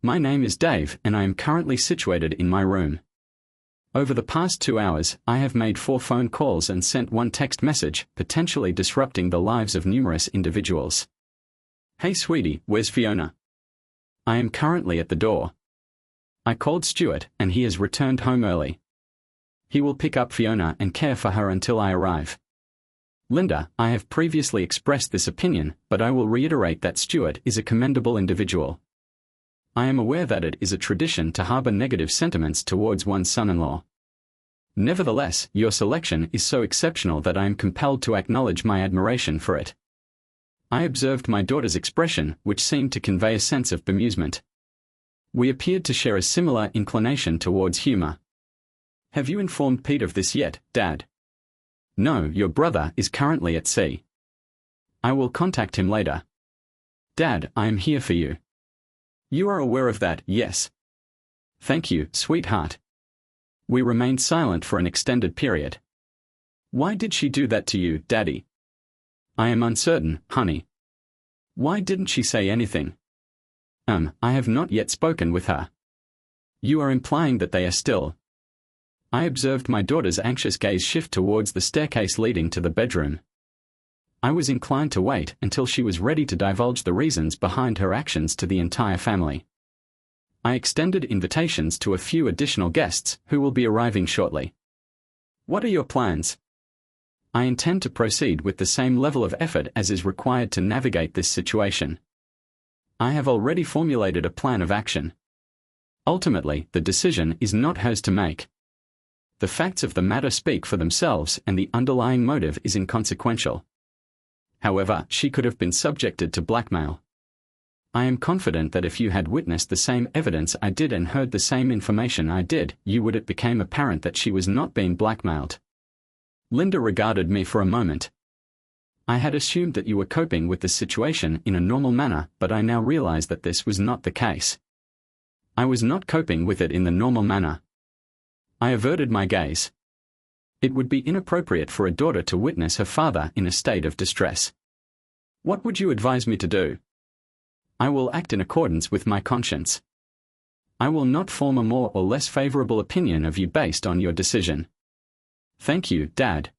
My name is Dave and I am currently situated in my room. Over the past 2 hours, I have made 4 phone calls and sent 1 text message, potentially disrupting the lives of numerous individuals. Hey sweetie, where's Fiona? I am currently at the door. I called Stuart and he has returned home early. He will pick up Fiona and care for her until I arrive. Linda, I have previously expressed this opinion, but I will reiterate that Stuart is a commendable individual. I am aware that it is a tradition to harbor negative sentiments towards one's son-in-law. Nevertheless, your selection is so exceptional that I am compelled to acknowledge my admiration for it. I observed my daughter's expression, which seemed to convey a sense of bemusement. We appeared to share a similar inclination towards humor. Have you informed Pete of this yet, Dad? No, your brother is currently at sea. I will contact him later. Dad, I am here for you. You are aware of that, yes? Thank you, sweetheart. We remained silent for an extended period. Why did she do that to you, Daddy? I am uncertain, honey. Why didn't she say anything? I have not yet spoken with her. You are implying that they are still. I observed my daughter's anxious gaze shift towards the staircase leading to the bedroom. I was inclined to wait until she was ready to divulge the reasons behind her actions to the entire family. I extended invitations to a few additional guests who will be arriving shortly. What are your plans? I intend to proceed with the same level of effort as is required to navigate this situation. I have already formulated a plan of action. Ultimately, the decision is not hers to make. The facts of the matter speak for themselves and the underlying motive is inconsequential. However, she could have been subjected to blackmail. I am confident that if you had witnessed the same evidence I did and heard the same information I did, it became apparent that she was not being blackmailed. Linda regarded me for a moment. I had assumed that you were coping with the situation in a normal manner, but I now realize that this was not the case. I was not coping with it in the normal manner. I averted my gaze. It would be inappropriate for a daughter to witness her father in a state of distress. What would you advise me to do? I will act in accordance with my conscience. I will not form a more or less favorable opinion of you based on your decision. Thank you, Dad.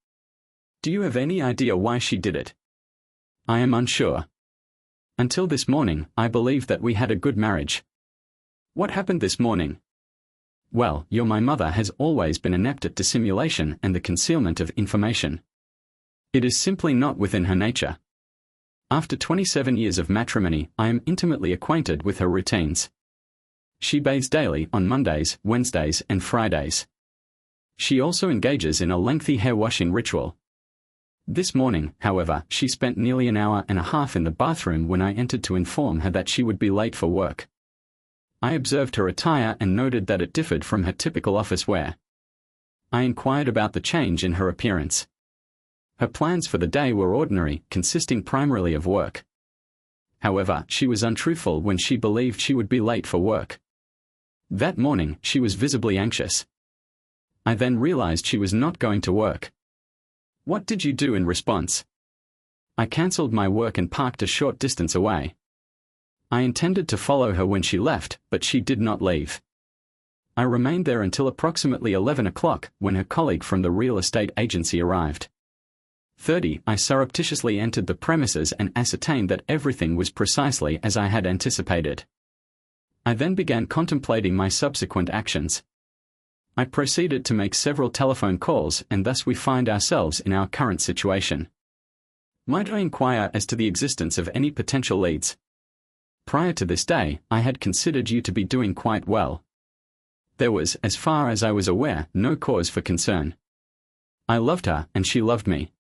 Do you have any idea why she did it? I am unsure. Until this morning, I believed that we had a good marriage. What happened this morning? Well, my mother has always been inept at dissimulation and the concealment of information. It is simply not within her nature. After 27 years of matrimony, I am intimately acquainted with her routines. She bathes daily on Mondays, Wednesdays, and Fridays. She also engages in a lengthy hair-washing ritual. This morning, however, she spent nearly an hour and a half in the bathroom when I entered to inform her that she would be late for work. I observed her attire and noted that it differed from her typical office wear. I inquired about the change in her appearance. Her plans for the day were ordinary, consisting primarily of work. However, she was untruthful when she believed she would be late for work. That morning, she was visibly anxious. I then realized she was not going to work. What did you do in response? I cancelled my work and parked a short distance away. I intended to follow her when she left, but she did not leave. I remained there until approximately 11 o'clock, when her colleague from the real estate agency arrived. I surreptitiously entered the premises and ascertained that everything was precisely as I had anticipated. I then began contemplating my subsequent actions. I proceeded to make several telephone calls and thus we find ourselves in our current situation. Might I inquire as to the existence of any potential leads? Prior to this day, I had considered you to be doing quite well. There was, as far as I was aware, no cause for concern. I loved her and she loved me.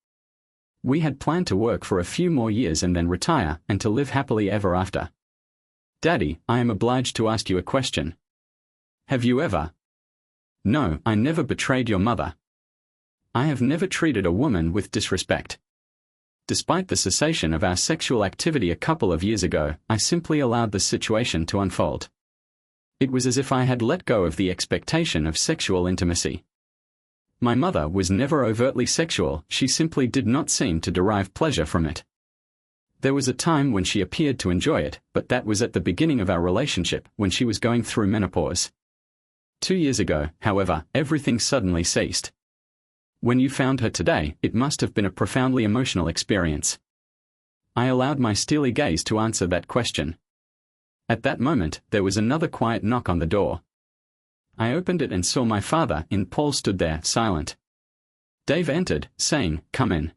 We had planned to work for a few more years and then retire and to live happily ever after. Daddy, I am obliged to ask you a question. Have you ever? No, I never betrayed your mother. I have never treated a woman with disrespect. Despite the cessation of our sexual activity a couple of years ago, I simply allowed the situation to unfold. It was as if I had let go of the expectation of sexual intimacy. My mother was never overtly sexual, she simply did not seem to derive pleasure from it. There was a time when she appeared to enjoy it, but that was at the beginning of our relationship, when she was going through menopause. 2 years ago, however, everything suddenly ceased. When you found her today, it must have been a profoundly emotional experience. I allowed my steely gaze to answer that question. At that moment, there was another quiet knock on the door. I opened it and saw my father, Paul stood there, silent. Dave entered, saying, "Come in."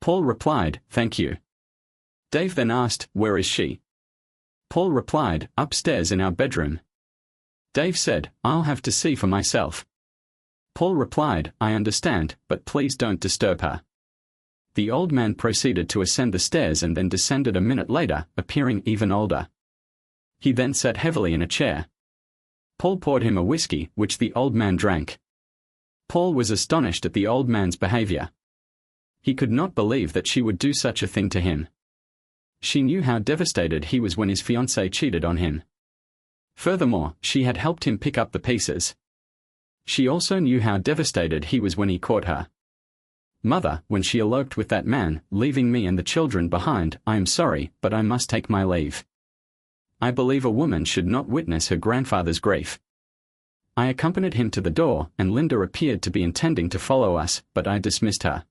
Paul replied, "Thank you." Dave then asked, "Where is she?" Paul replied, "Upstairs in our bedroom." Dave said, "I'll have to see for myself." Paul replied, "I understand, but please don't disturb her." The old man proceeded to ascend the stairs and then descended a minute later, appearing even older. He then sat heavily in a chair. Paul poured him a whiskey, which the old man drank. Paul was astonished at the old man's behavior. He could not believe that she would do such a thing to him. She knew how devastated he was when his fiancée cheated on him. Furthermore, she had helped him pick up the pieces. She also knew how devastated he was when he caught her. "Mother, when she eloped with that man, leaving me and the children behind, I am sorry, but I must take my leave. I believe a woman should not witness her grandfather's grief." I accompanied him to the door, and Linda appeared to be intending to follow us, but I dismissed her.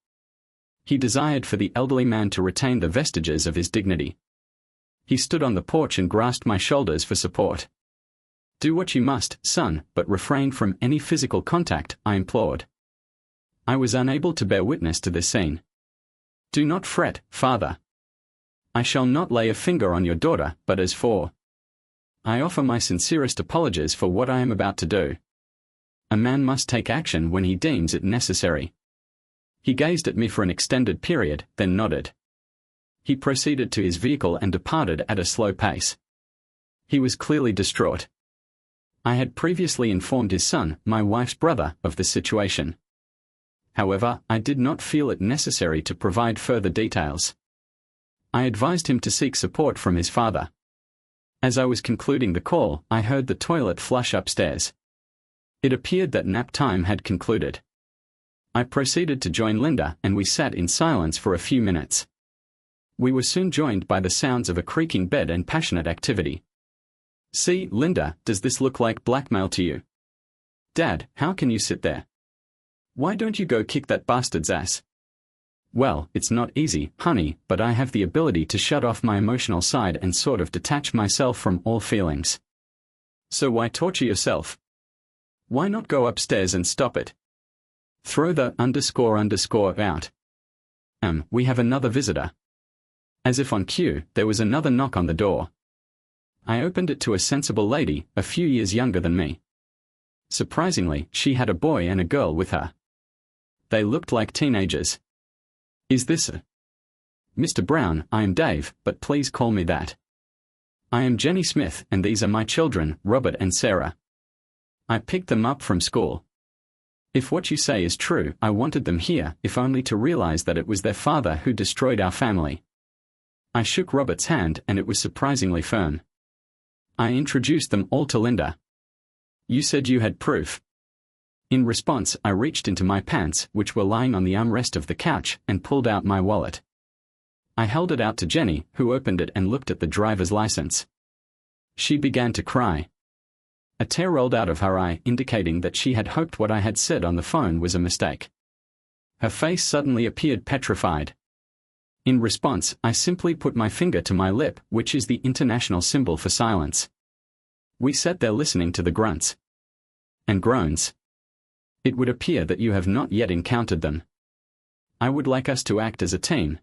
He desired for the elderly man to retain the vestiges of his dignity. He stood on the porch and grasped my shoulders for support. "Do what you must, son, but refrain from any physical contact," I implored. I was unable to bear witness to this scene. "Do not fret, father. I shall not lay a finger on your daughter, but as for... I offer my sincerest apologies for what I am about to do. A man must take action when he deems it necessary." He gazed at me for an extended period, then nodded. He proceeded to his vehicle and departed at a slow pace. He was clearly distraught. I had previously informed his son, my wife's brother, of the situation. However, I did not feel it necessary to provide further details. I advised him to seek support from his father. As I was concluding the call, I heard the toilet flush upstairs. It appeared that nap time had concluded. I proceeded to join Linda, and we sat in silence for a few minutes. We were soon joined by the sounds of a creaking bed and passionate activity. "See, Linda, does this look like blackmail to you? Dad, how can you sit there? Why don't you go kick that bastard's ass?" "Well, it's not easy, honey, but I have the ability to shut off my emotional side and sort of detach myself from all feelings. So why torture yourself? Why not go upstairs and stop it? Throw the __ out. We have another visitor." As if on cue, there was another knock on the door. I opened it to a sensible lady, a few years younger than me. Surprisingly, she had a boy and a girl with her. They looked like teenagers. "Is this a..." "Mr. Brown, I am Dave, but please call me that. I am Jenny Smith, and these are my children, Robert and Sarah. I picked them up from school. If what you say is true, I wanted them here, if only to realize that it was their father who destroyed our family." I shook Robert's hand, and it was surprisingly firm. I introduced them all to Linda. "You said you had proof." In response, I reached into my pants, which were lying on the armrest of the couch, and pulled out my wallet. I held it out to Jenny, who opened it and looked at the driver's license. She began to cry. A tear rolled out of her eye, indicating that she had hoped what I had said on the phone was a mistake. Her face suddenly appeared petrified. In response, I simply put my finger to my lip, which is the international symbol for silence. We sat there listening to the grunts and groans. "It would appear that you have not yet encountered them. I would like us to act as a team.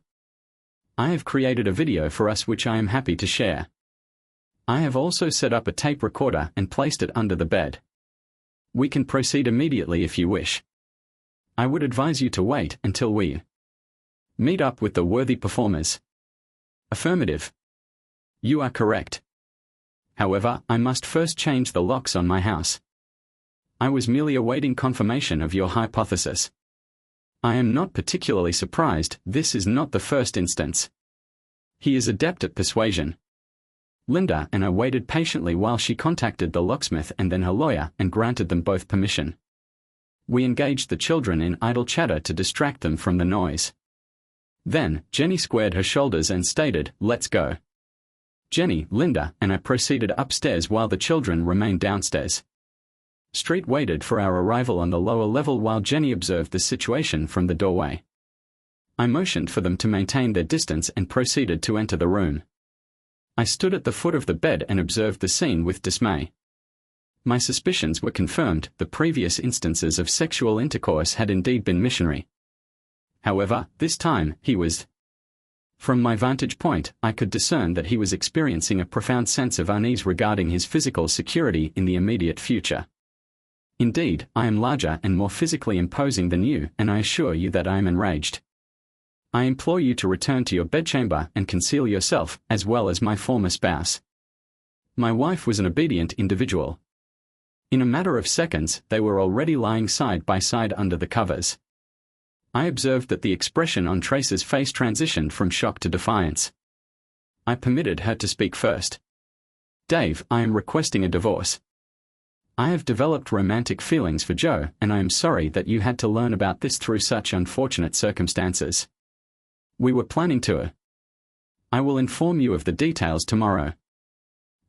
I have created a video for us which I am happy to share. I have also set up a tape recorder and placed it under the bed. We can proceed immediately if you wish. I would advise you to wait until we meet up with the worthy performers." Affirmative. "You are correct. However, I must first change the locks on my house. I was merely awaiting confirmation of your hypothesis. I am not particularly surprised, this is not the first instance. He is adept at persuasion." Linda and I waited patiently while she contacted the locksmith and then her lawyer and granted them both permission. We engaged the children in idle chatter to distract them from the noise. Then, Jenny squared her shoulders and stated, "Let's go." Jenny, Linda, and I proceeded upstairs while the children remained downstairs. Street waited for our arrival on the lower level while Jenny observed the situation from the doorway. I motioned for them to maintain their distance and proceeded to enter the room. I stood at the foot of the bed and observed the scene with dismay. My suspicions were confirmed. The previous instances of sexual intercourse had indeed been missionary. However, this time, he was. From my vantage point, I could discern that he was experiencing a profound sense of unease regarding his physical security in the immediate future. Indeed, I am larger and more physically imposing than you, and I assure you that I am enraged. I implore you to return to your bedchamber and conceal yourself, as well as my former spouse. My wife was an obedient individual. In a matter of seconds, they were already lying side by side under the covers. I observed that the expression on Trace's face transitioned from shock to defiance. I permitted her to speak first. "Dave, I am requesting a divorce. I have developed romantic feelings for Joe, and I am sorry that you had to learn about this through such unfortunate circumstances. We were planning to. I will inform you of the details tomorrow.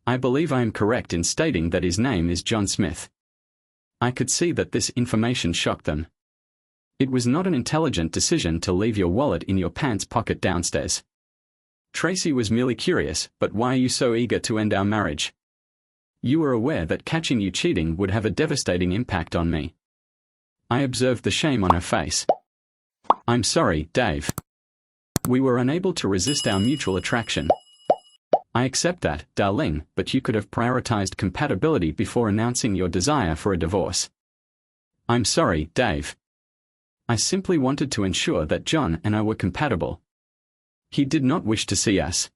I believe I am correct in stating that his name is John Smith." I could see that this information shocked them. It was not an intelligent decision to leave your wallet in your pants pocket downstairs. Tracy was merely curious, "But why are you so eager to end our marriage? You were aware that catching you cheating would have a devastating impact on me." I observed the shame on her face. "I'm sorry, Dave. We were unable to resist our mutual attraction. I accept that, darling, but you could have prioritized compatibility before announcing your desire for a divorce." "I'm sorry, Dave. I simply wanted to ensure that John and I were compatible. He did not wish to see us.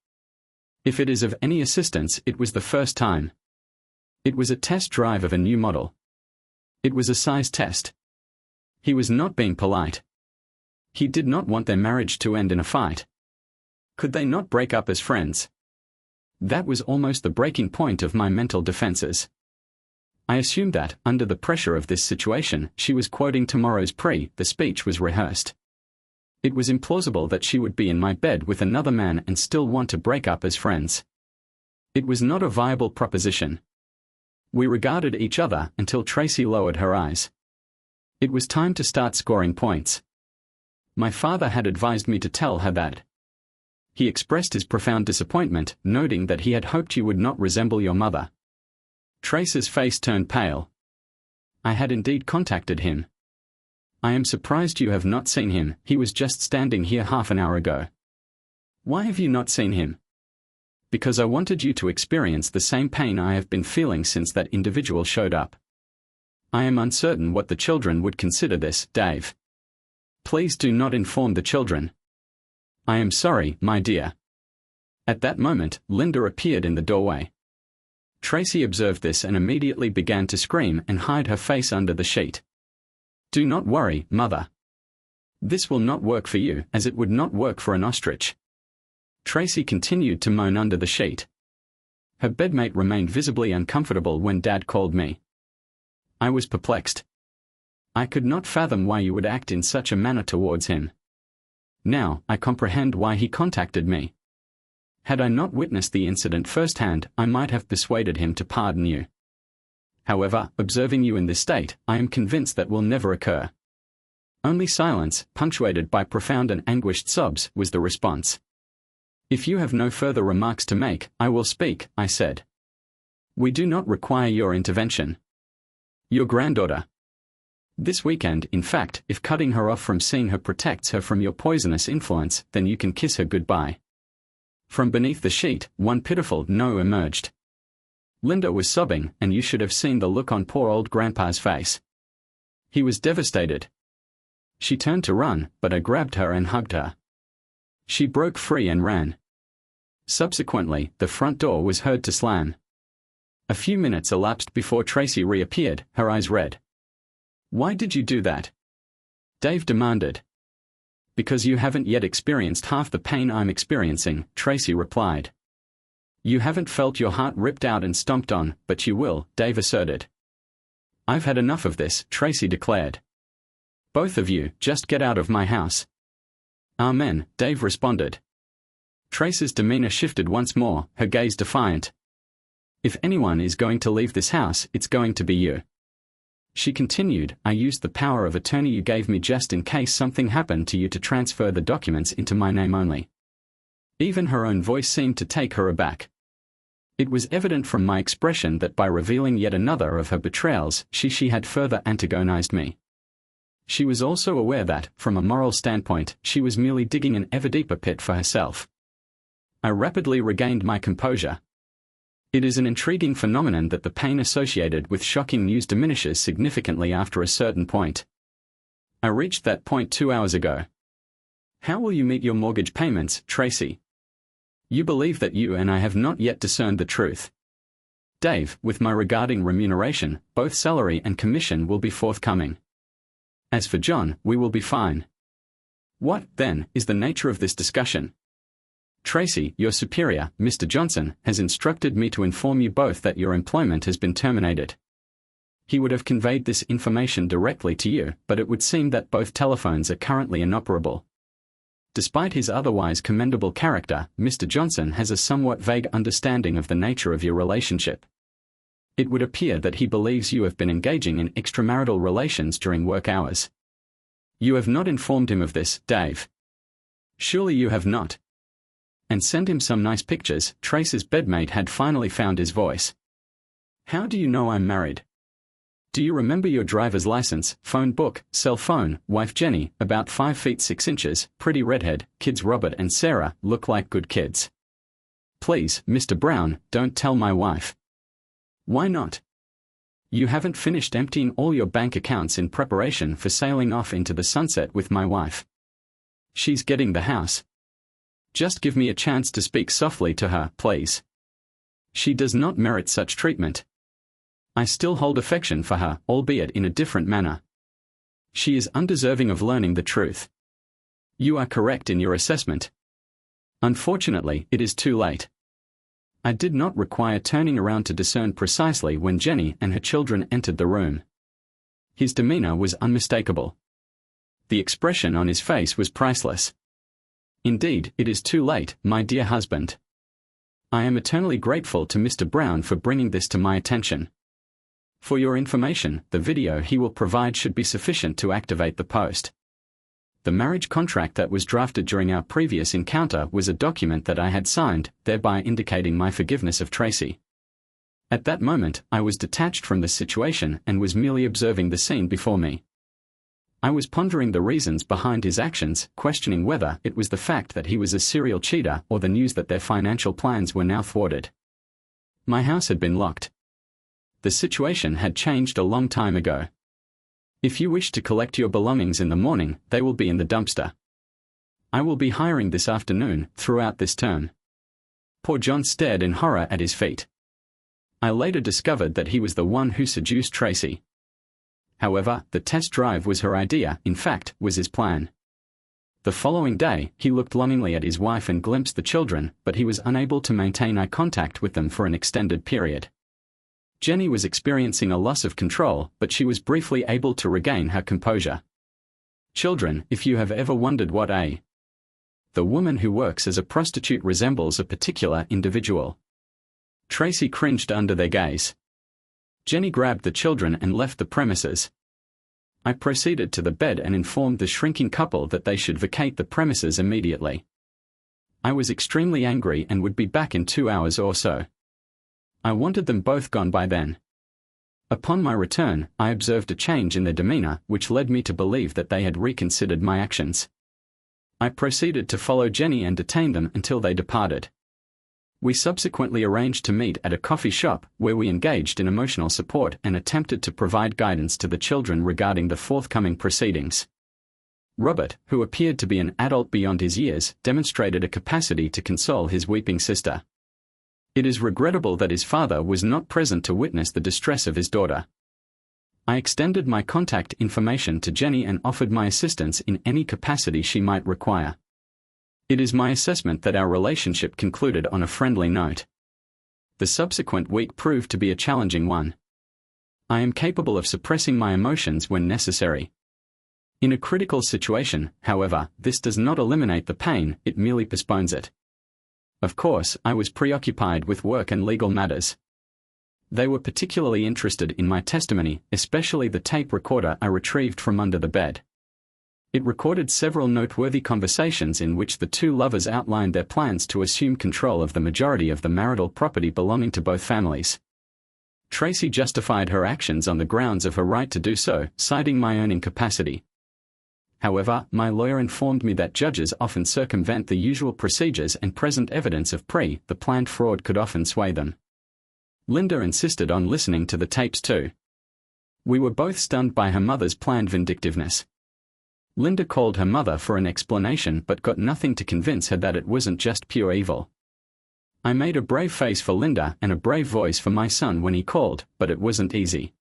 If it is of any assistance, it was the first time. It was a test drive of a new model. It was a size test. He was not being polite. He did not want their marriage to end in a fight. Could they not break up as friends?" That was almost the breaking point of my mental defenses. I assumed that, under the pressure of this situation, she was quoting tomorrow's the speech was rehearsed. It was implausible that she would be in my bed with another man and still want to break up as friends. It was not a viable proposition. We regarded each other until Tracy lowered her eyes. It was time to start scoring points. My father had advised me to tell her that. He expressed his profound disappointment, noting that he had hoped you would not resemble your mother. Trace's face turned pale. I had indeed contacted him. "I am surprised you have not seen him. He was just standing here half an hour ago." "Why have you not seen him?" "Because I wanted you to experience the same pain I have been feeling since that individual showed up. I am uncertain what the children would consider this, Dave. Please do not inform the children." "I am sorry, my dear." At that moment, Linda appeared in the doorway. Tracy observed this and immediately began to scream and hide her face under the sheet. "Do not worry, mother. This will not work for you, as it would not work for an ostrich." Tracy continued to moan under the sheet. Her bedmate remained visibly uncomfortable when Dad called me. I was perplexed. I could not fathom why you would act in such a manner towards him. Now, I comprehend why he contacted me. Had I not witnessed the incident firsthand, I might have persuaded him to pardon you. However, observing you in this state, I am convinced that will never occur. Only silence, punctuated by profound and anguished sobs, was the response. "If you have no further remarks to make, I will speak," I said. "We do not require your intervention. Your granddaughter. This weekend, in fact, if cutting her off from seeing her protects her from your poisonous influence, then you can kiss her goodbye." From beneath the sheet, one pitiful no emerged. Linda was sobbing, and you should have seen the look on poor old Grandpa's face. He was devastated. She turned to run, but I grabbed her and hugged her. She broke free and ran. Subsequently, the front door was heard to slam. A few minutes elapsed before Tracy reappeared, her eyes red. "Why did you do that?" Dave demanded. "Because you haven't yet experienced half the pain I'm experiencing," Tracy replied. "You haven't felt your heart ripped out and stomped on, but you will," Dave asserted. "I've had enough of this," Tracy declared. "Both of you, just get out of my house." Amen, Dave responded. Trace's demeanor shifted once more, her gaze defiant. If anyone is going to leave this house, it's going to be you. She continued, I used the power of attorney you gave me just in case something happened to you to transfer the documents into my name only. Even her own voice seemed to take her aback. It was evident from my expression that by revealing yet another of her betrayals, she had further antagonized me. She was also aware that, from a moral standpoint, she was merely digging an ever deeper pit for herself. I rapidly regained my composure. It is an intriguing phenomenon that the pain associated with shocking news diminishes significantly after a certain point. I reached that point 2 hours ago. How will you meet your mortgage payments, Tracy? You believe that you and I have not yet discerned the truth. Dave, with my regarding remuneration, both salary and commission will be forthcoming. As for John, we will be fine. What, then, is the nature of this discussion? Tracy, your superior, Mr. Johnson, has instructed me to inform you both that your employment has been terminated. He would have conveyed this information directly to you, but it would seem that both telephones are currently inoperable. Despite his otherwise commendable character, Mr. Johnson has a somewhat vague understanding of the nature of your relationship. It would appear that he believes you have been engaging in extramarital relations during work hours. You have not informed him of this, Dave. Surely you have not. And send him some nice pictures. Trace's bedmate had finally found his voice. How do you know I'm married? Do you remember your driver's license, phone book, cell phone, wife Jenny, about 5 feet 6 inches, pretty redhead, kids Robert and Sarah, look like good kids. Please, Mr. Brown, don't tell my wife. Why not? You haven't finished emptying all your bank accounts in preparation for sailing off into the sunset with my wife. She's getting the house. Just give me a chance to speak softly to her, please. She does not merit such treatment. I still hold affection for her, albeit in a different manner. She is undeserving of learning the truth. You are correct in your assessment. Unfortunately, it is too late. I did not require turning around to discern precisely when Jenny and her children entered the room. His demeanor was unmistakable. The expression on his face was priceless. Indeed, it is too late, my dear husband. I am eternally grateful to Mr. Brown for bringing this to my attention. For your information, the video he will provide should be sufficient to activate the post. The marriage contract that was drafted during our previous encounter was a document that I had signed, thereby indicating my forgiveness of Tracy. At that moment, I was detached from the situation and was merely observing the scene before me. I was pondering the reasons behind his actions, questioning whether it was the fact that he was a serial cheater or the news that their financial plans were now thwarted. My house had been locked. The situation had changed a long time ago. If you wish to collect your belongings in the morning, they will be in the dumpster. I will be hiring this afternoon, throughout this term. Poor John stared in horror at his feet. I later discovered that he was the one who seduced Tracy. However, the test drive was her idea, in fact, was his plan. The following day, he looked longingly at his wife and glimpsed the children, but he was unable to maintain eye contact with them for an extended period. Jenny was experiencing a loss of control, but she was briefly able to regain her composure. Children, if you have ever wondered what the woman who works as a prostitute resembles a particular individual. Tracy cringed under their gaze. Jenny grabbed the children and left the premises. I proceeded to the bed and informed the shrinking couple that they should vacate the premises immediately. I was extremely angry and would be back in 2 hours or so. I wanted them both gone by then. Upon my return, I observed a change in their demeanor, which led me to believe that they had reconsidered my actions. I proceeded to follow Jenny and detain them until they departed. We subsequently arranged to meet at a coffee shop, where we engaged in emotional support and attempted to provide guidance to the children regarding the forthcoming proceedings. Robert, who appeared to be an adult beyond his years, demonstrated a capacity to console his weeping sister. It is regrettable that his father was not present to witness the distress of his daughter. I extended my contact information to Jenny and offered my assistance in any capacity she might require. It is my assessment that our relationship concluded on a friendly note. The subsequent week proved to be a challenging one. I am capable of suppressing my emotions when necessary. In a critical situation, however, this does not eliminate the pain, it merely postpones it. Of course, I was preoccupied with work and legal matters. They were particularly interested in my testimony, especially the tape recorder I retrieved from under the bed. It recorded several noteworthy conversations in which the two lovers outlined their plans to assume control of the majority of the marital property belonging to both families. Tracy justified her actions on the grounds of her right to do so, citing my earning capacity. However, my lawyer informed me that judges often circumvent the usual procedures and present evidence of the planned fraud could often sway them. Linda insisted on listening to the tapes too. We were both stunned by her mother's planned vindictiveness. Linda called her mother for an explanation but got nothing to convince her that it wasn't just pure evil. I made a brave face for Linda and a brave voice for my son when he called, but it wasn't easy.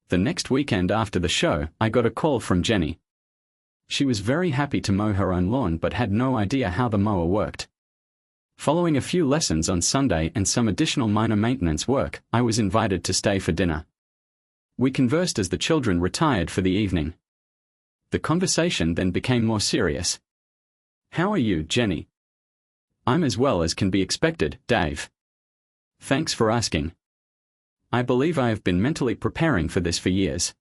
The next weekend after the show, I got a call from Jenny. She was very happy to mow her own lawn but had no idea how the mower worked. Following a few lessons on Sunday and some additional minor maintenance work, I was invited to stay for dinner. We conversed as the children retired for the evening. The conversation then became more serious. "How are you, Jenny?" "I'm as well as can be expected, Dave. Thanks for asking. I believe I have been mentally preparing for this for years.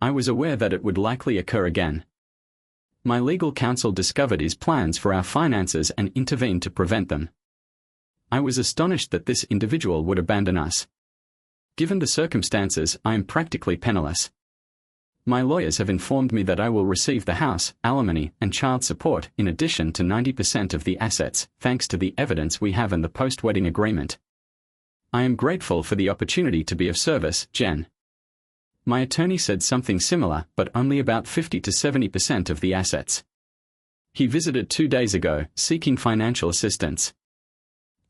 I was aware that it would likely occur again. My legal counsel discovered his plans for our finances and intervened to prevent them. I was astonished that this individual would abandon us. Given the circumstances, I am practically penniless. My lawyers have informed me that I will receive the house, alimony, and child support in addition to 90% of the assets, thanks to the evidence we have in the post-wedding agreement. I am grateful for the opportunity to be of service, Jen. My attorney said something similar, but only about 50 to 70% of the assets. He visited 2 days ago, seeking financial assistance.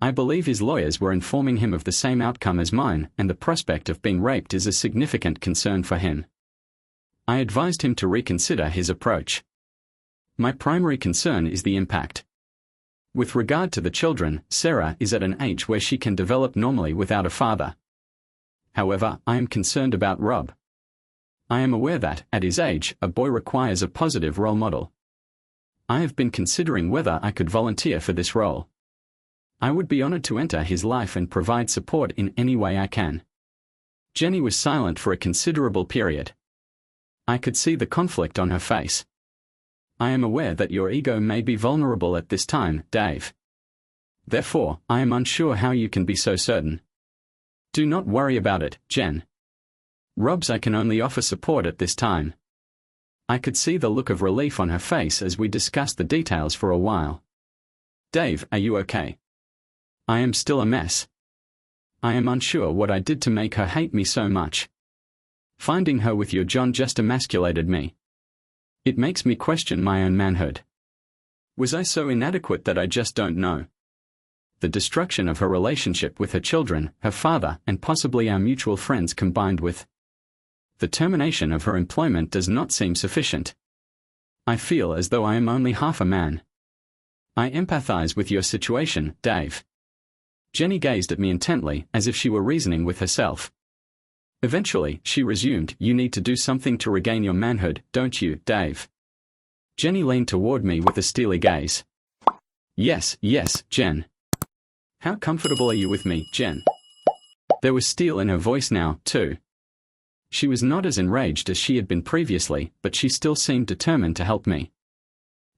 I believe his lawyers were informing him of the same outcome as mine, and the prospect of being raped is a significant concern for him. I advised him to reconsider his approach. My primary concern is the impact. With regard to the children, Sarah is at an age where she can develop normally without a father. However, I am concerned about Rob. I am aware that, at his age, a boy requires a positive role model. I have been considering whether I could volunteer for this role. I would be honored to enter his life and provide support in any way I can. Jenny was silent for a considerable period. I could see the conflict on her face. I am aware that your ego may be vulnerable at this time, Dave. Therefore, I am unsure how you can be so certain. Do not worry about it, Jen. Rob's I can only offer support at this time. I could see the look of relief on her face as we discussed the details for a while. Dave, are you okay? I am still a mess. I am unsure what I did to make her hate me so much. Finding her with your John just emasculated me. It makes me question my own manhood. Was I so inadequate that I just don't know? The destruction of her relationship with her children, her father, and possibly our mutual friends combined with the termination of her employment does not seem sufficient. I feel as though I am only half a man. I empathize with your situation, Dave. Jenny gazed at me intently, as if she were reasoning with herself. Eventually, she resumed, "You need to do something to regain your manhood, don't you, Dave?" Jenny leaned toward me with a steely gaze. Yes, Jen. How comfortable are you with me, Jen? There was steel in her voice now, too. She was not as enraged as she had been previously, but she still seemed determined to help me.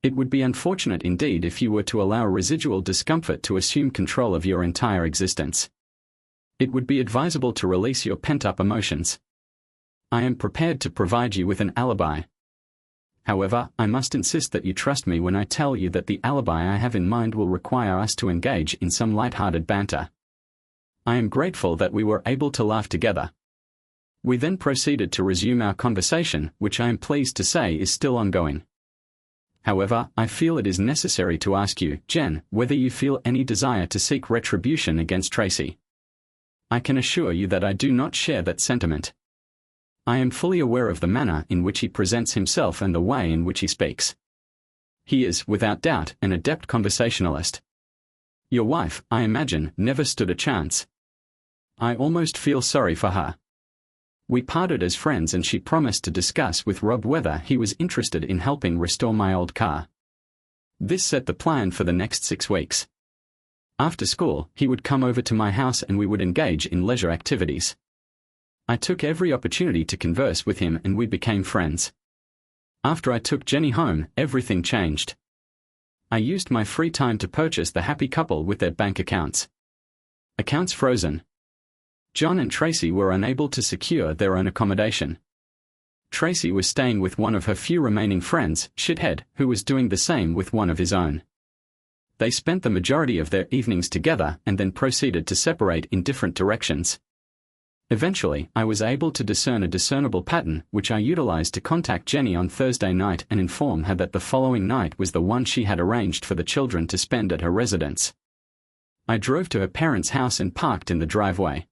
It would be unfortunate indeed if you were to allow residual discomfort to assume control of your entire existence. It would be advisable to release your pent-up emotions. I am prepared to provide you with an alibi. However, I must insist that you trust me when I tell you that the alibi I have in mind will require us to engage in some light-hearted banter. I am grateful that we were able to laugh together. We then proceeded to resume our conversation, which I am pleased to say is still ongoing. However, I feel it is necessary to ask you, Jen, whether you feel any desire to seek retribution against Tracy. I can assure you that I do not share that sentiment. I am fully aware of the manner in which he presents himself and the way in which he speaks. He is, without doubt, an adept conversationalist. Your wife, I imagine, never stood a chance. I almost feel sorry for her. We parted as friends and she promised to discuss with Rob whether he was interested in helping restore my old car. This set the plan for the next 6 weeks. After school, he would come over to my house and we would engage in leisure activities. I took every opportunity to converse with him and we became friends. After I took Jenny home, everything changed. I used my free time to purchase the happy couple with their bank accounts. Accounts frozen. John and Tracy were unable to secure their own accommodation. Tracy was staying with one of her few remaining friends, Shithead, who was doing the same with one of his own. They spent the majority of their evenings together and then proceeded to separate in different directions. Eventually, I was able to discern a discernible pattern, which I utilized to contact Jenny on Thursday night and inform her that the following night was the one she had arranged for the children to spend at her residence. I drove to her parents' house and parked in the driveway.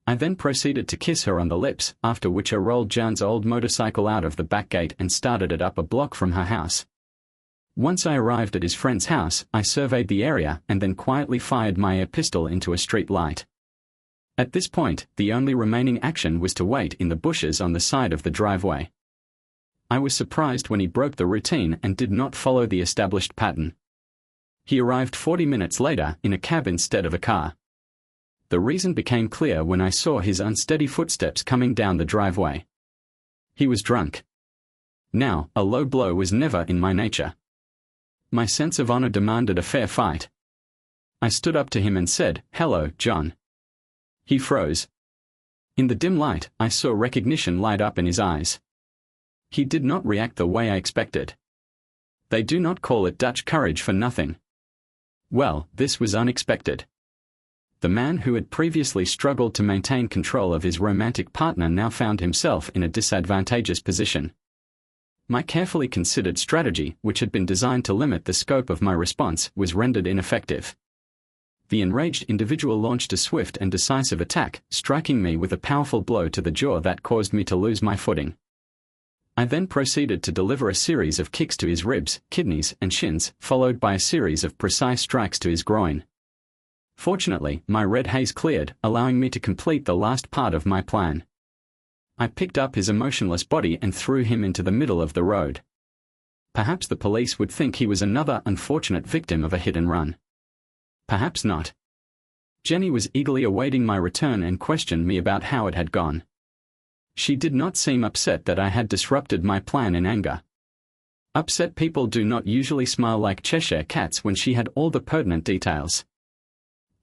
I then proceeded to kiss her on the lips, after which I rolled Jan's old motorcycle out of the back gate and started it up a block from her house. Once I arrived at his friend's house, I surveyed the area and then quietly fired my air pistol into a street light. At this point, the only remaining action was to wait in the bushes on the side of the driveway. I was surprised when he broke the routine and did not follow the established pattern. He arrived 40 minutes later in a cab instead of a car. The reason became clear when I saw his unsteady footsteps coming down the driveway. He was drunk. Now, a low blow was never in my nature. My sense of honor demanded a fair fight. I stood up to him and said, "Hello, John." He froze. In the dim light, I saw recognition light up in his eyes. He did not react the way I expected. They do not call it Dutch courage for nothing. Well, this was unexpected. The man who had previously struggled to maintain control of his romantic partner now found himself in a disadvantageous position. My carefully considered strategy, which had been designed to limit the scope of my response, was rendered ineffective. The enraged individual launched a swift and decisive attack, striking me with a powerful blow to the jaw that caused me to lose my footing. I then proceeded to deliver a series of kicks to his ribs, kidneys, and shins, followed by a series of precise strikes to his groin. Fortunately, my red haze cleared, allowing me to complete the last part of my plan. I picked up his emotionless body and threw him into the middle of the road. Perhaps the police would think he was another unfortunate victim of a hit and run. Perhaps not. Jenny was eagerly awaiting my return and questioned me about how it had gone. She did not seem upset that I had disrupted my plan in anger. Upset people do not usually smile like Cheshire cats when she had all the pertinent details.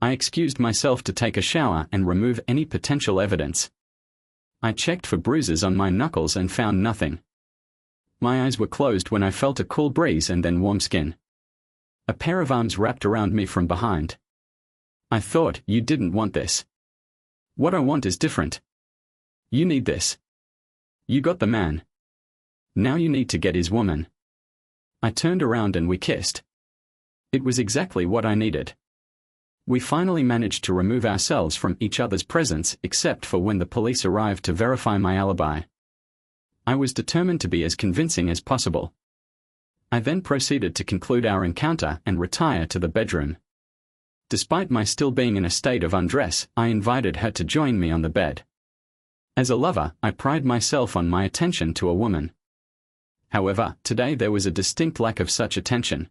I excused myself to take a shower and remove any potential evidence. I checked for bruises on my knuckles and found nothing. My eyes were closed when I felt a cool breeze and then warm skin. A pair of arms wrapped around me from behind. I thought, you didn't want this. What I want is different. You need this. You got the man. Now you need to get his woman. I turned around and we kissed. It was exactly what I needed. We finally managed to remove ourselves from each other's presence except for when the police arrived to verify my alibi. I was determined to be as convincing as possible. I then proceeded to conclude our encounter and retire to the bedroom. Despite my still being in a state of undress, I invited her to join me on the bed. As a lover, I pride myself on my attention to a woman. However, today there was a distinct lack of such attention.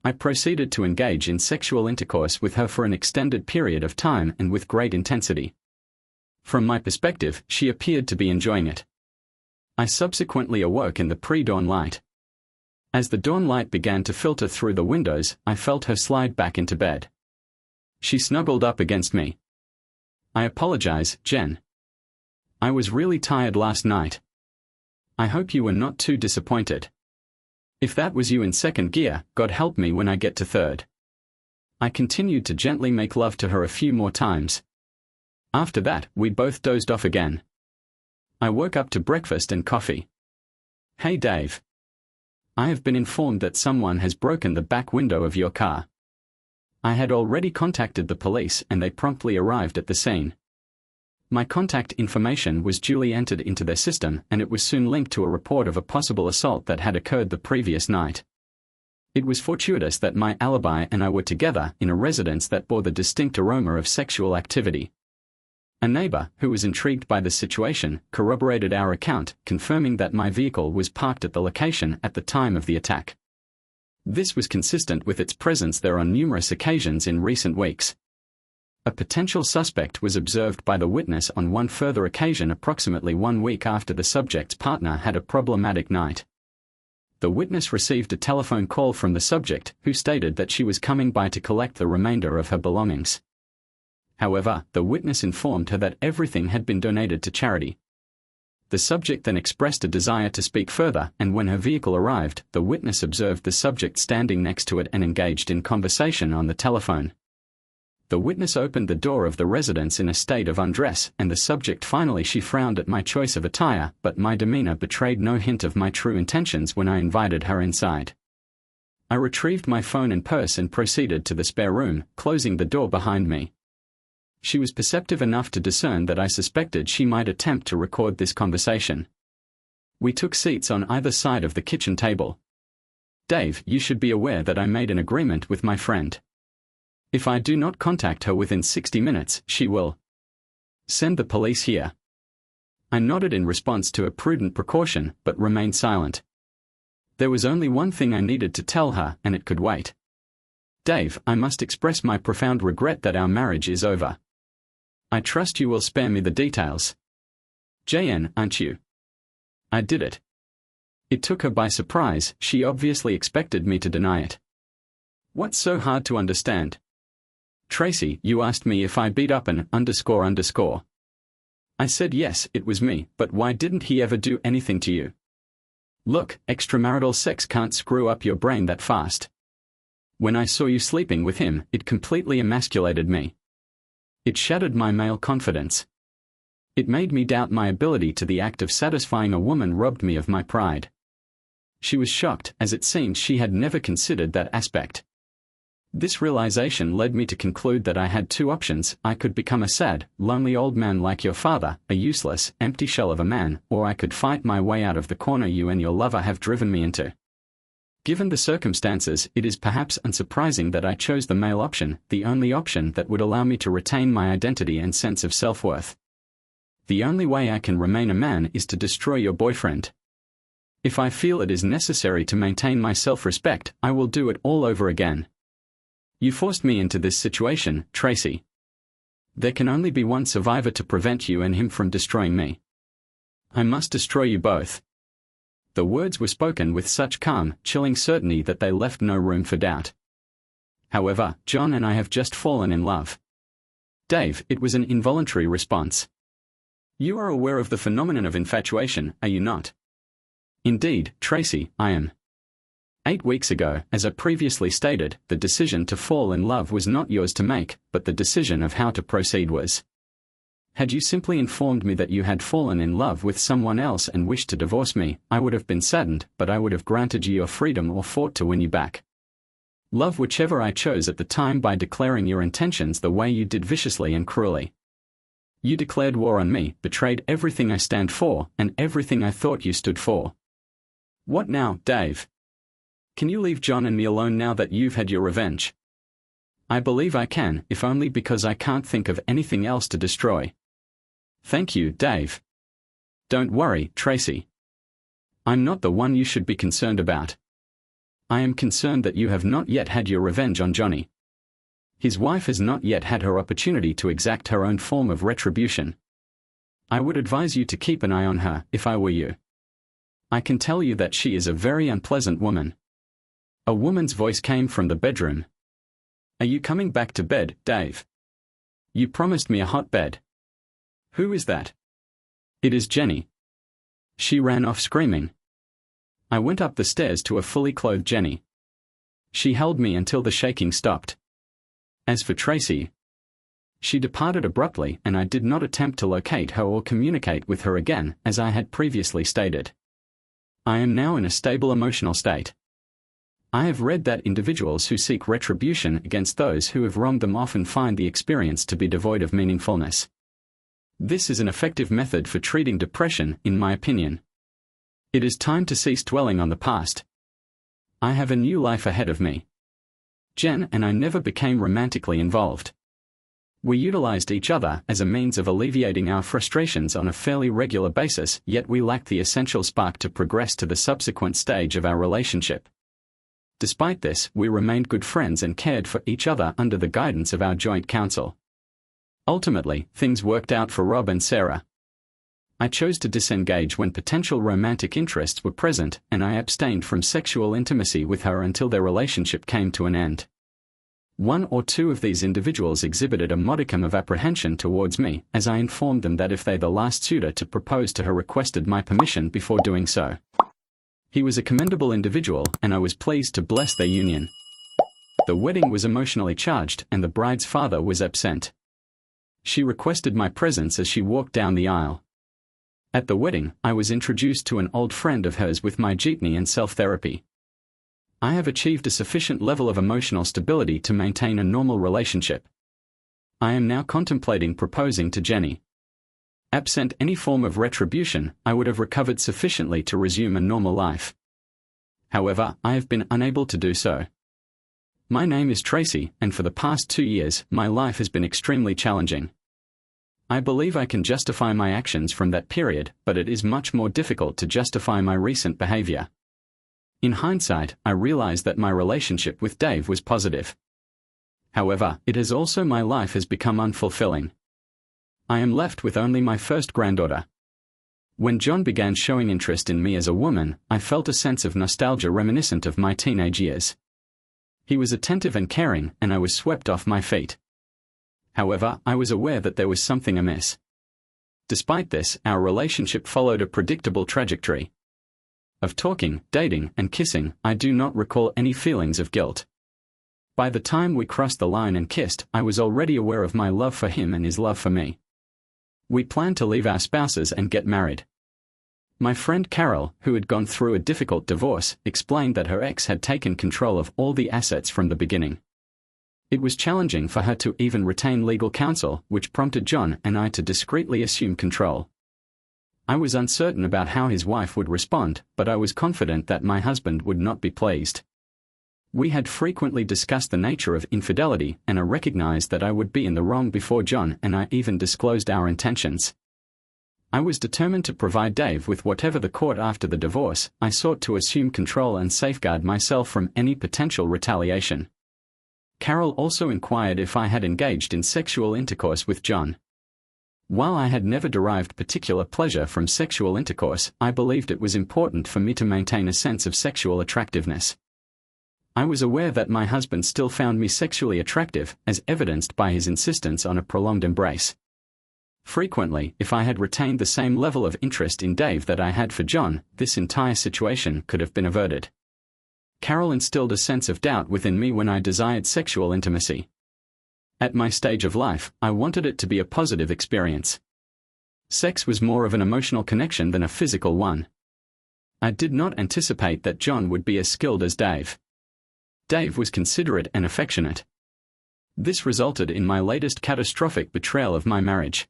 I proceeded to engage in sexual intercourse with her for an extended period of time and with great intensity. From my perspective, she appeared to be enjoying it. I subsequently awoke in the pre-dawn light. As the dawn light began to filter through the windows, I felt her slide back into bed. She snuggled up against me. I apologize, Jen. I was really tired last night. I hope you were not too disappointed. If that was you in second gear, God help me when I get to third. I continued to gently make love to her a few more times. After that, we both dozed off again. I woke up to breakfast and coffee. Hey Dave. I have been informed that someone has broken the back window of your car. I had already contacted the police and they promptly arrived at the scene. My contact information was duly entered into their system and it was soon linked to a report of a possible assault that had occurred the previous night. It was fortuitous that my alibi and I were together in a residence that bore the distinct aroma of sexual activity. A neighbor, who was intrigued by the situation, corroborated our account, confirming that my vehicle was parked at the location at the time of the attack. This was consistent with its presence there on numerous occasions in recent weeks. A potential suspect was observed by the witness on one further occasion approximately 1 week after the subject's partner had a problematic night. The witness received a telephone call from the subject, who stated that she was coming by to collect the remainder of her belongings. However, the witness informed her that everything had been donated to charity. The subject then expressed a desire to speak further, and when her vehicle arrived, the witness observed the subject standing next to it and engaged in conversation on the telephone. The witness opened the door of the residence in a state of undress, and the subject finally she frowned at my choice of attire, but my demeanor betrayed no hint of my true intentions when I invited her inside. I retrieved my phone and purse and proceeded to the spare room, closing the door behind me. She was perceptive enough to discern that I suspected she might attempt to record this conversation. We took seats on either side of the kitchen table. "Dave, you should be aware that I made an agreement with my friend. If I do not contact her within 60 minutes, she will send the police here." I nodded in response to a prudent precaution, but remained silent. There was only one thing I needed to tell her, and it could wait. "Dave, I must express my profound regret that our marriage is over. I trust you will spare me the details. JN, aren't you?" I did it. It took her by surprise. She obviously expected me to deny it. "What's so hard to understand?" "Tracy, you asked me if I beat up an __." I said yes, it was me, but why didn't he ever do anything to you? Look, extramarital sex can't screw up your brain that fast. When I saw you sleeping with him, it completely emasculated me. It shattered my male confidence. It made me doubt my ability to the act of satisfying a woman robbed me of my pride. She was shocked, as it seemed she had never considered that aspect. This realization led me to conclude that I had two options: I could become a sad, lonely old man like your father, a useless, empty shell of a man, or I could fight my way out of the corner you and your lover have driven me into. Given the circumstances, it is perhaps unsurprising that I chose the male option, the only option that would allow me to retain my identity and sense of self-worth. The only way I can remain a man is to destroy your boyfriend. If I feel it is necessary to maintain my self-respect, I will do it all over again. You forced me into this situation, Tracy. There can only be one survivor to prevent you and him from destroying me. I must destroy you both." The words were spoken with such calm, chilling certainty that they left no room for doubt. "However, John and I have just fallen in love." "Dave, it was an involuntary response. You are aware of the phenomenon of infatuation, are you not?" "Indeed, Tracy, I am." 8 weeks ago, as I previously stated, the decision to fall in love was not yours to make, but the decision of how to proceed was. Had you simply informed me that you had fallen in love with someone else and wished to divorce me, I would have been saddened, but I would have granted you your freedom or fought to win you back. Love whichever I chose at the time by declaring your intentions the way you did viciously and cruelly. You declared war on me, betrayed everything I stand for, and everything I thought you stood for. What now, Dave? Can you leave John and me alone now that you've had your revenge? I believe I can, if only because I can't think of anything else to destroy. Thank you, Dave. Don't worry, Tracy. I'm not the one you should be concerned about. I am concerned that you have not yet had your revenge on Johnny. His wife has not yet had her opportunity to exact her own form of retribution. I would advise you to keep an eye on her, if I were you. I can tell you that she is a very unpleasant woman. A woman's voice came from the bedroom. Are you coming back to bed, Dave? You promised me a hot bed. Who is that? It is Jenny. She ran off screaming. I went up the stairs to a fully clothed Jenny. She held me until the shaking stopped. As for Tracy, she departed abruptly, and I did not attempt to locate her or communicate with her again, as I had previously stated. I am now in a stable emotional state. I have read that individuals who seek retribution against those who have wronged them often find the experience to be devoid of meaningfulness. This is an effective method for treating depression, in my opinion. It is time to cease dwelling on the past. I have a new life ahead of me. Jen and I never became romantically involved. We utilized each other as a means of alleviating our frustrations on a fairly regular basis, yet we lacked the essential spark to progress to the subsequent stage of our relationship. Despite this, we remained good friends and cared for each other under the guidance of our joint counsel. Ultimately, things worked out for Rob and Sarah. I chose to disengage when potential romantic interests were present, and I abstained from sexual intimacy with her until their relationship came to an end. One or two of these individuals exhibited a modicum of apprehension towards me, as I informed them that if they the last suitor to propose to her requested my permission before doing so. He was a commendable individual, and I was pleased to bless their union. The wedding was emotionally charged, and the bride's father was absent. She requested my presence as she walked down the aisle. At the wedding, I was introduced to an old friend of hers with my jeepney and self-therapy. I have achieved a sufficient level of emotional stability to maintain a normal relationship. I am now contemplating proposing to Jenny. Absent any form of retribution, I would have recovered sufficiently to resume a normal life. However, I have been unable to do so. My name is Tracy, and for the past 2 years, my life has been extremely challenging. I believe I can justify my actions from that period, but it is much more difficult to justify my recent behavior. In hindsight, I realize that my relationship with Dave was positive. However, it has also my life has become unfulfilling. I am left with only my first granddaughter. When John began showing interest in me as a woman, I felt a sense of nostalgia reminiscent of my teenage years. He was attentive and caring, and I was swept off my feet. However, I was aware that there was something amiss. Despite this, our relationship followed a predictable trajectory. Of talking, dating, and kissing, I do not recall any feelings of guilt. By the time we crossed the line and kissed, I was already aware of my love for him and his love for me. We planned to leave our spouses and get married. My friend Carol, who had gone through a difficult divorce, explained that her ex had taken control of all the assets from the beginning. It was challenging for her to even retain legal counsel, which prompted John and I to discreetly assume control. I was uncertain about how his wife would respond, but I was confident that my husband would not be pleased. We had frequently discussed the nature of infidelity, and I recognized that I would be in the wrong before John and I even disclosed our intentions. I was determined to provide Dave with whatever the court after the divorce. I sought to assume control and safeguard myself from any potential retaliation. Carol also inquired if I had engaged in sexual intercourse with John. While I had never derived particular pleasure from sexual intercourse, I believed it was important for me to maintain a sense of sexual attractiveness. I was aware that my husband still found me sexually attractive, as evidenced by his insistence on a prolonged embrace. Frequently, if I had retained the same level of interest in Dave that I had for John, this entire situation could have been averted. Carol instilled a sense of doubt within me when I desired sexual intimacy. At my stage of life, I wanted it to be a positive experience. Sex was more of an emotional connection than a physical one. I did not anticipate that John would be as skilled as Dave. Dave was considerate and affectionate. This resulted in my latest catastrophic betrayal of my marriage.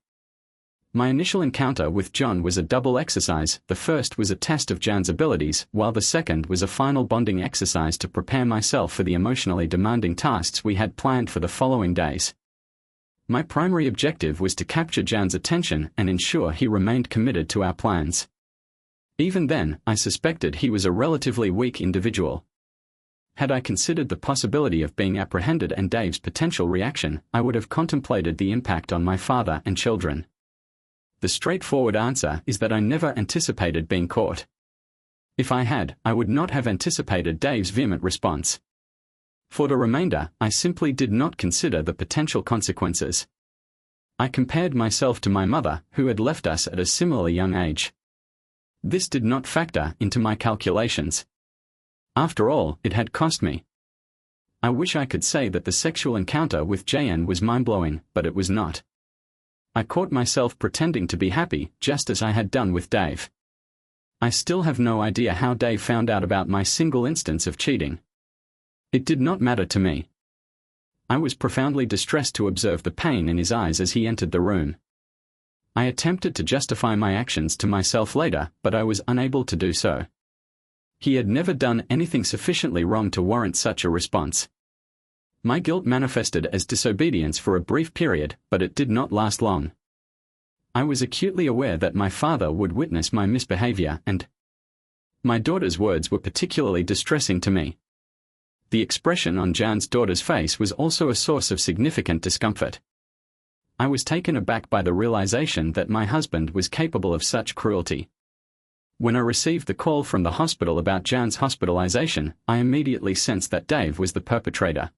My initial encounter with John was a double exercise. The first was a test of John's abilities, while the second was a final bonding exercise to prepare myself for the emotionally demanding tasks we had planned for the following days. My primary objective was to capture John's attention and ensure he remained committed to our plans. Even then, I suspected he was a relatively weak individual. Had I considered the possibility of being apprehended and Dave's potential reaction, I would have contemplated the impact on my father and children. The straightforward answer is that I never anticipated being caught. If I had, I would not have anticipated Dave's vehement response. For the remainder, I simply did not consider the potential consequences. I compared myself to my mother, who had left us at a similarly young age. This did not factor into my calculations. After all, it had cost me. I wish I could say that the sexual encounter with JN was mind-blowing, but it was not. I caught myself pretending to be happy, just as I had done with Dave. I still have no idea how Dave found out about my single instance of cheating. It did not matter to me. I was profoundly distressed to observe the pain in his eyes as he entered the room. I attempted to justify my actions to myself later, but I was unable to do so. He had never done anything sufficiently wrong to warrant such a response. My guilt manifested as disobedience for a brief period, but it did not last long. I was acutely aware that my father would witness my misbehavior, and my daughter's words were particularly distressing to me. The expression on Jan's daughter's face was also a source of significant discomfort. I was taken aback by the realization that my husband was capable of such cruelty. When I received the call from the hospital about Jan's hospitalization, I immediately sensed that Dave was the perpetrator.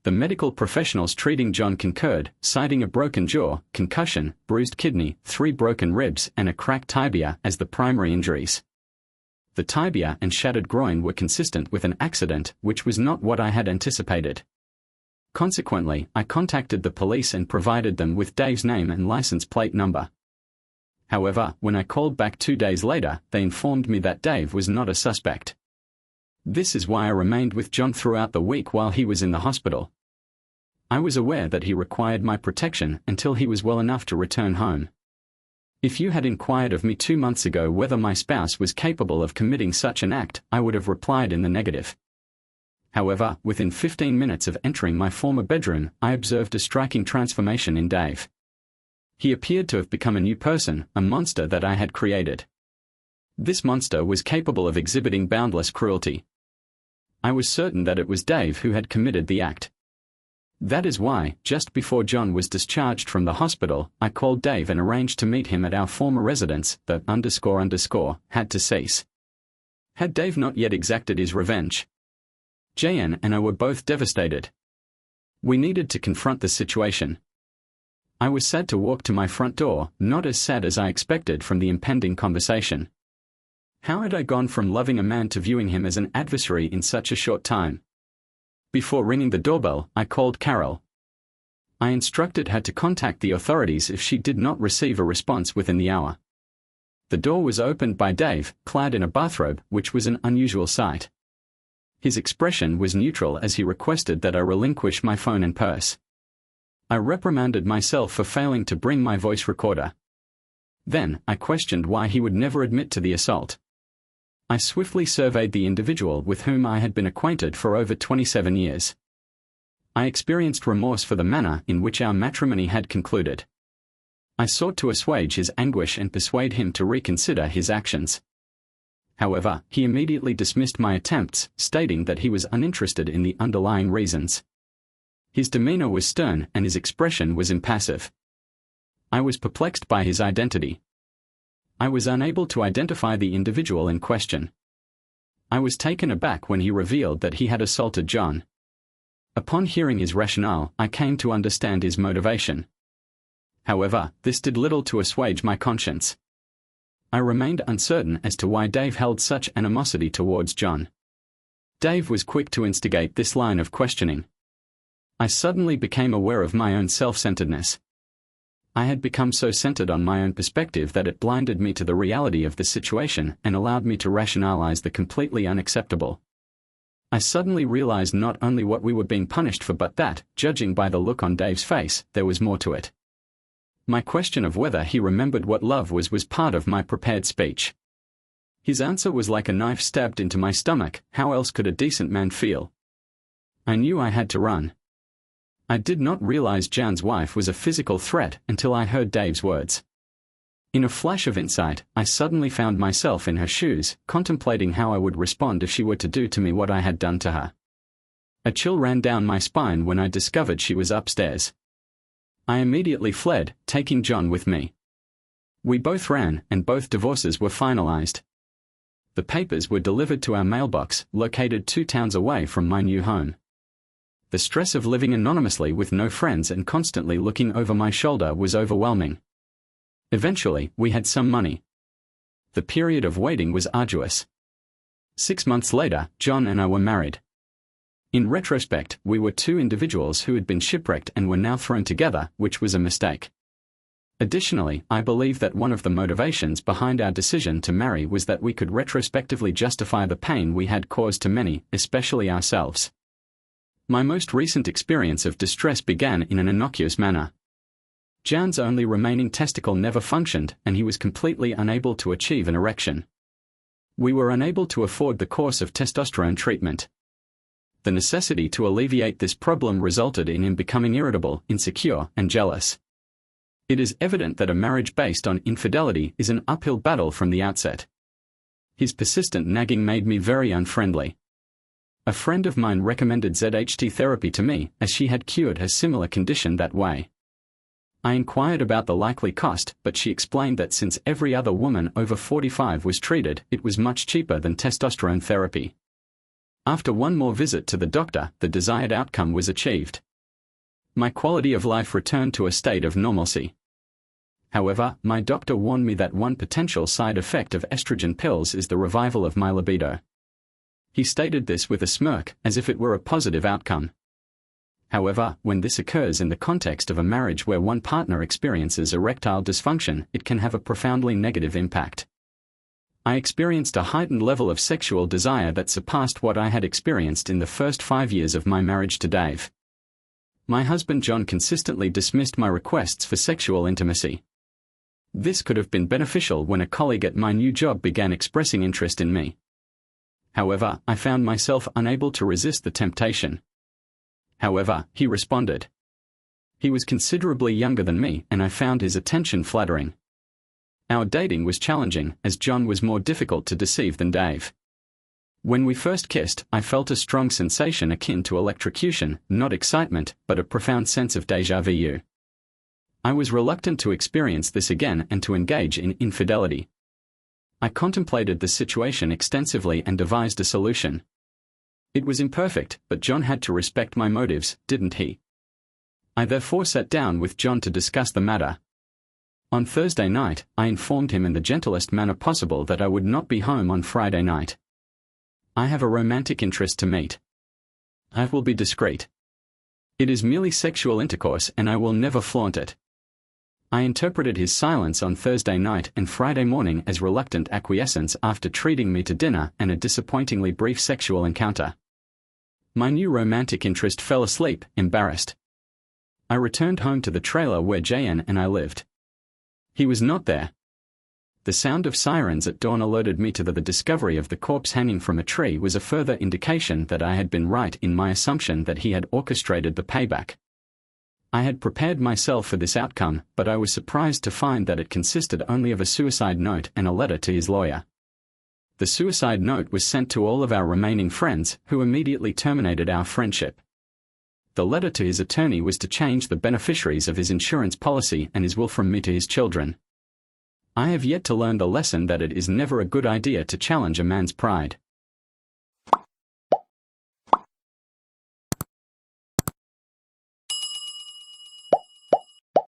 The medical professionals treating John concurred, citing a broken jaw, concussion, bruised kidney, 3 broken ribs, and a cracked tibia as the primary injuries. The tibia and shattered groin were consistent with an accident, which was not what I had anticipated. Consequently, I contacted the police and provided them with Dave's name and license plate number. However, when I called back 2 days later, they informed me that Dave was not a suspect. This is why I remained with John throughout the week while he was in the hospital. I was aware that he required my protection until he was well enough to return home. If you had inquired of me 2 months ago whether my spouse was capable of committing such an act, I would have replied in the negative. However, within 15 minutes of entering my former bedroom, I observed a striking transformation in Dave. He appeared to have become a new person, a monster that I had created. This monster was capable of exhibiting boundless cruelty. I was certain that it was Dave who had committed the act. That is why, just before John was discharged from the hospital, I called Dave and arranged to meet him at our former residence. The _ had to cease. Had Dave not yet exacted his revenge? Jan and I were both devastated. We needed to confront the situation. I was sad to walk to my front door, not as sad as I expected from the impending conversation. How had I gone from loving a man to viewing him as an adversary in such a short time? Before ringing the doorbell, I called Carol. I instructed her to contact the authorities if she did not receive a response within the hour. The door was opened by Dave, clad in a bathrobe, which was an unusual sight. His expression was neutral as he requested that I relinquish my phone and purse. I reprimanded myself for failing to bring my voice recorder. Then, I questioned why he would never admit to the assault. I swiftly surveyed the individual with whom I had been acquainted for over 27 years. I experienced remorse for the manner in which our matrimony had concluded. I sought to assuage his anguish and persuade him to reconsider his actions. However, he immediately dismissed my attempts, stating that he was uninterested in the underlying reasons. His demeanor was stern and his expression was impassive. I was perplexed by his identity. I was unable to identify the individual in question. I was taken aback when he revealed that he had assaulted John. Upon hearing his rationale, I came to understand his motivation. However, this did little to assuage my conscience. I remained uncertain as to why Dave held such animosity towards John. Dave was quick to instigate this line of questioning. I suddenly became aware of my own self-centeredness. I had become so centered on my own perspective that it blinded me to the reality of the situation and allowed me to rationalize the completely unacceptable. I suddenly realized not only what we were being punished for but that, judging by the look on Dave's face, there was more to it. My question of whether he remembered what love was part of my prepared speech. His answer was like a knife stabbed into my stomach. How else could a decent man feel? I knew I had to run. I did not realize Jan's wife was a physical threat until I heard Dave's words. In a flash of insight, I suddenly found myself in her shoes, contemplating how I would respond if she were to do to me what I had done to her. A chill ran down my spine when I discovered she was upstairs. I immediately fled, taking John with me. We both ran, and both divorces were finalized. The papers were delivered to our mailbox, located 2 towns away from my new home. The stress of living anonymously with no friends and constantly looking over my shoulder was overwhelming. Eventually, we had some money. The period of waiting was arduous. 6 months later, John and I were married. In retrospect, we were 2 individuals who had been shipwrecked and were now thrown together, which was a mistake. Additionally, I believe that one of the motivations behind our decision to marry was that we could retrospectively justify the pain we had caused to many, especially ourselves. My most recent experience of distress began in an innocuous manner. Jan's only remaining testicle never functioned, and he was completely unable to achieve an erection. We were unable to afford the course of testosterone treatment. The necessity to alleviate this problem resulted in him becoming irritable, insecure, and jealous. It is evident that a marriage based on infidelity is an uphill battle from the outset. His persistent nagging made me very unfriendly. A friend of mine recommended ZHT therapy to me, as she had cured her similar condition that way. I inquired about the likely cost, but she explained that since every other woman over 45 was treated, it was much cheaper than testosterone therapy. After one more visit to the doctor, the desired outcome was achieved. My quality of life returned to a state of normalcy. However, my doctor warned me that one potential side effect of estrogen pills is the revival of my libido. He stated this with a smirk, as if it were a positive outcome. However, when this occurs in the context of a marriage where one partner experiences erectile dysfunction, it can have a profoundly negative impact. I experienced a heightened level of sexual desire that surpassed what I had experienced in the first 5 years of my marriage to Dave. My husband John consistently dismissed my requests for sexual intimacy. This could have been beneficial when a colleague at my new job began expressing interest in me. However, I found myself unable to resist the temptation. However, he responded. He was considerably younger than me, and I found his attention flattering. Our dating was challenging, as John was more difficult to deceive than Dave. When we first kissed, I felt a strong sensation akin to electrocution, not excitement, but a profound sense of déjà vu. I was reluctant to experience this again and to engage in infidelity. I contemplated the situation extensively and devised a solution. It was imperfect, but John had to respect my motives, didn't he? I therefore sat down with John to discuss the matter. On Thursday night, I informed him in the gentlest manner possible that I would not be home on Friday night. I have a romantic interest to meet. I will be discreet. It is merely sexual intercourse and I will never flaunt it. I interpreted his silence on Thursday night and Friday morning as reluctant acquiescence after treating me to dinner and a disappointingly brief sexual encounter. My new romantic interest fell asleep, embarrassed. I returned home to the trailer where JN and I lived. He was not there. The sound of sirens at dawn alerted me to the discovery of the corpse hanging from a tree was a further indication that I had been right in my assumption that he had orchestrated the payback. I had prepared myself for this outcome, but I was surprised to find that it consisted only of a suicide note and a letter to his lawyer. The suicide note was sent to all of our remaining friends, who immediately terminated our friendship. The letter to his attorney was to change the beneficiaries of his insurance policy and his will from me to his children. I have yet to learn the lesson that it is never a good idea to challenge a man's pride.